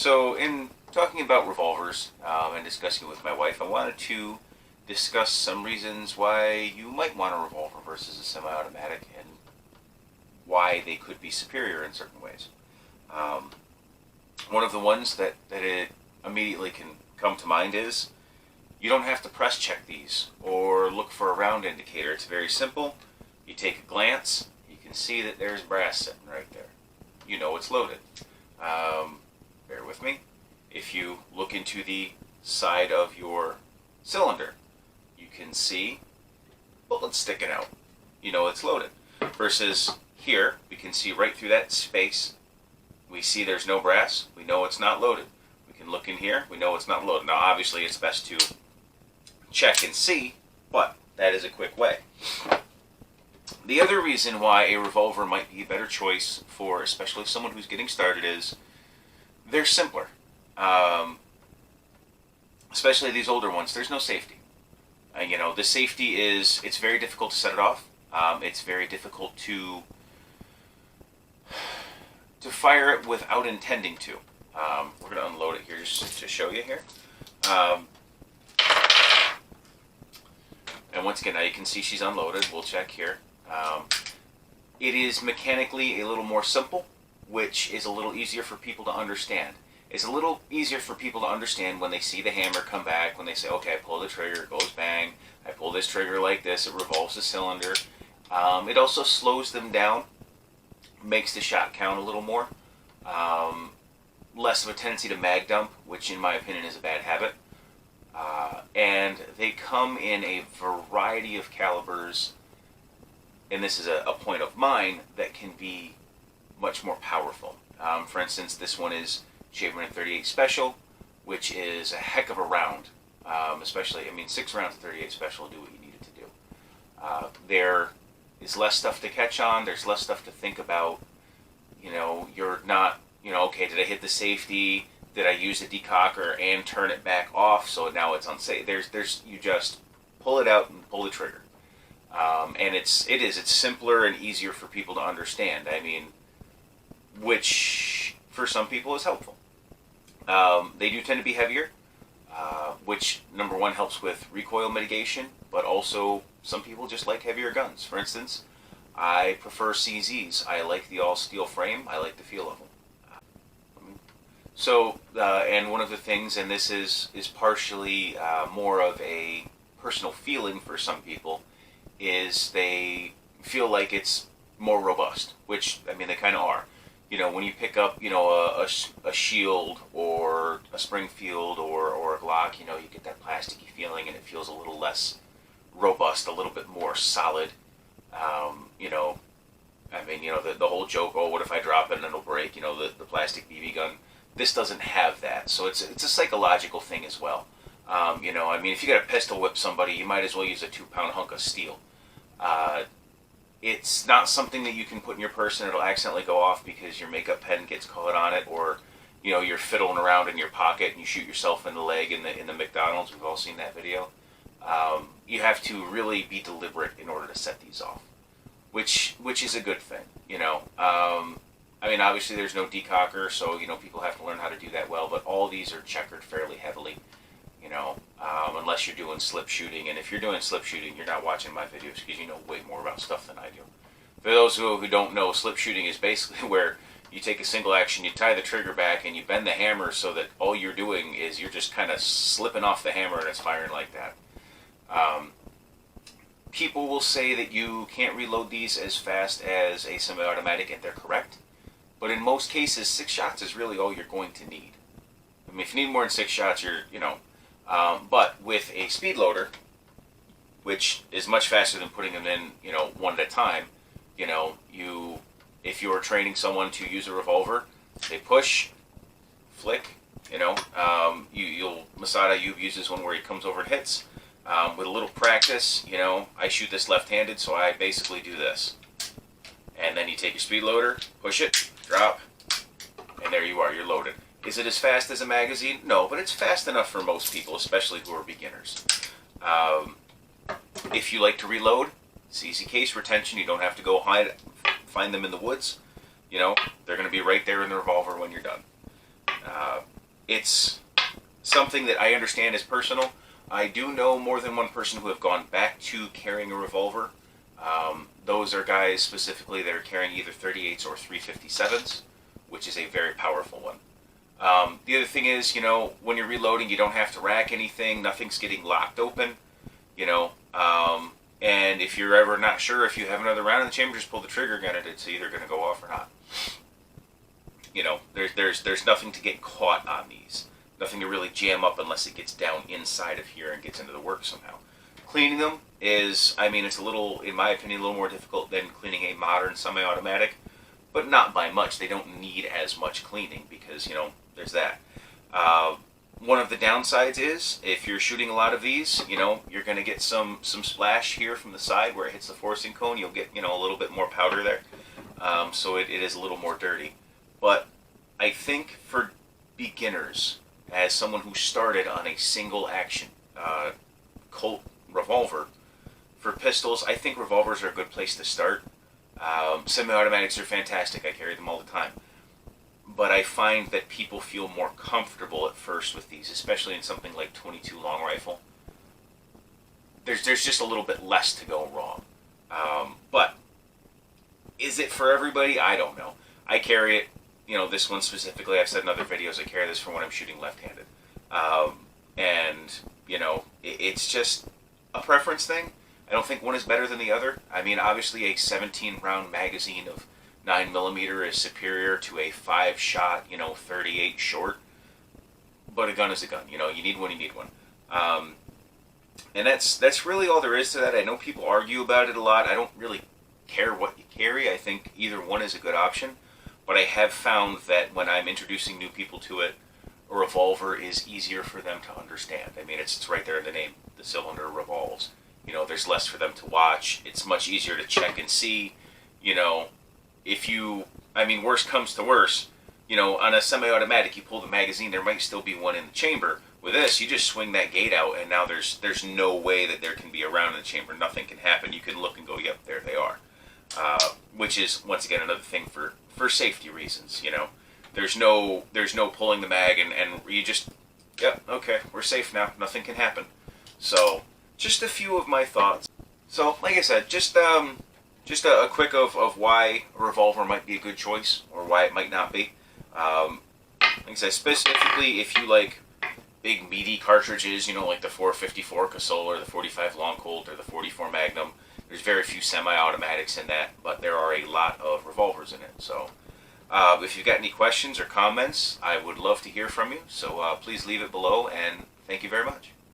So, in talking about revolvers and discussing it with my wife, I wanted to discuss some reasons why you might want a revolver versus a semi-automatic and why they could be superior in certain ways. Um, One of the ones that it immediately can come to mind is you don't have to press check these or look for a round indicator. It's very simple. You take a glance, you can see that there's brass sitting right there. You know it's loaded. Bear with me. If you look into the side of your cylinder, you can see bullets sticking out. You know it's loaded. Versus here, we can see right through that space. We see there's no brass. We know it's not loaded. We can look in here. We know it's not loaded. Now, obviously, it's best to check and see, but that is a quick way. The other reason why a revolver might be a better choice for especially someone who's getting started is they're simpler. Especially these older ones, there's no safety. The safety is, it's very difficult to set it off. It's very difficult to fire it without intending to. We're going to unload it here just to show you here. And once again, now you can see she's unloaded. We'll check here. It is mechanically a little more simple, which is a little easier for people to understand. It's a little easier for people to understand when they see the hammer come back, when they say, okay, I pull the trigger, it goes bang. I pull this trigger like this, it revolves the cylinder. It also slows them down, makes the shot count a little more. Less of a tendency to mag dump, which in my opinion is a bad habit. And they come in a variety of calibers, and this is a point of mine, that can be much more powerful. For instance, this one is Shaver 38 Special, which is a heck of a round. Especially, 6 rounds of 38 Special will do what you need it to do. There is less stuff to catch on, there's less stuff to think about. You're not, okay, did I hit the safety? Did I use the decocker and turn it back off so now it's unsafe? You just pull it out and pull the trigger. And it's simpler and easier for people to understand. Which for some people is helpful. They do tend to be heavier, which number one helps with recoil mitigation, but also some people just like heavier guns. For instance, I prefer CZs. I like the all steel frame. I like the feel of them. So, and one of the things, and this is partially more of a personal feeling for some people, is they feel like it's more robust, which, they kind of are. When you pick up, a Shield or a Springfield or a Glock, you get that plasticky feeling and it feels a little less robust, a little bit more solid. The whole joke, oh, what if I drop it and it'll break, the plastic BB gun. This doesn't have that, so it's a psychological thing as well. If you got to pistol whip somebody, you might as well use a 2-pound hunk of steel. It's not something that you can put in your purse and it'll accidentally go off because your makeup pen gets caught on it, or you're fiddling around in your pocket and you shoot yourself in the leg in the McDonald's. We've all seen that video. You have to really be deliberate in order to set these off, which is a good thing. Obviously there's no decocker, so people have to learn how to do that well. But all these are checkered fairly heavily. Unless you're doing slip shooting. And if you're doing slip shooting, you're not watching my videos because you know way more about stuff than I do. For those who don't know, slip shooting is basically where you take a single action, you tie the trigger back, and you bend the hammer so that all you're doing is you're just kind of slipping off the hammer and it's firing like that. People will say that you can't reload these as fast as a semi-automatic, and they're correct. But in most cases, 6 shots is really all you're going to need. If you need more than 6 shots, but with a speed loader, which is much faster than putting them in, one at a time, if you're training someone to use a revolver, they push, flick, Masada Ayub uses one where he comes over and hits. With a little practice, I shoot this left-handed, so I basically do this. And then you take your speed loader, push it, drop, and there you are, you're loaded. Is it as fast as a magazine? No, but it's fast enough for most people, especially who are beginners. If you like to reload, it's easy case retention. You don't have to go find them in the woods. They're going to be right there in the revolver when you're done. it's something that I understand is personal. I do know more than one person who have gone back to carrying a revolver. Those are guys specifically that are carrying either 38s or 357s, which is a very powerful one. The other thing is, when you're reloading, you don't have to rack anything. Nothing's getting locked open, you know. And if you're ever not sure if you have another round in the chamber, just pull the trigger gun and it's either going to go off or not. There's nothing to get caught on these. Nothing to really jam up unless it gets down inside of here and gets into the work somehow. Cleaning them is, it's a little, in my opinion, a little more difficult than cleaning a modern semi-automatic, but not by much. They don't need as much cleaning because, there's that. One of the downsides is if you're shooting a lot of these, you're going to get some splash here from the side where it hits the forcing cone. You'll get, a little bit more powder there. So it is a little more dirty. But I think for beginners, as someone who started on a single action Colt revolver, for pistols, I think revolvers are a good place to start. Semi-automatics are fantastic. I carry them all the time. But I find that people feel more comfortable at first with these, especially in something like 22 long rifle. There's just a little bit less to go wrong. But is it for everybody? I don't know. I carry it, this one specifically. I've said in other videos I carry this for when I'm shooting left-handed. And, it's just a preference thing. I don't think one is better than the other. Obviously a 17-round magazine of 9mm is superior to a 5-shot, 38 short. But a gun is a gun. You need one, you need one. And that's really all there is to that. I know people argue about it a lot. I don't really care what you carry. I think either one is a good option. But I have found that when I'm introducing new people to it, a revolver is easier for them to understand. It's right there in the name. The cylinder revolves. There's less for them to watch. It's much easier to check and see. If you, worst comes to worst, on a semi-automatic, you pull the magazine, there might still be one in the chamber. With this, you just swing that gate out, and now there's no way that there can be a round in the chamber. Nothing can happen. You can look and go, yep, there they are. Which is, once again, another thing for safety reasons, There's no pulling the mag, and you just, yep, okay, we're safe now. Nothing can happen. So, just a few of my thoughts. So, like I said, just a quick of why a revolver might be a good choice, or why it might not be. Like I said, specifically if you like big meaty cartridges, like the 454 Casole or the 45 Long Colt or the 44 Magnum. There's very few semi-automatics in that, but there are a lot of revolvers in it. So if you've got any questions or comments, I would love to hear from you. So please leave it below, and thank you very much.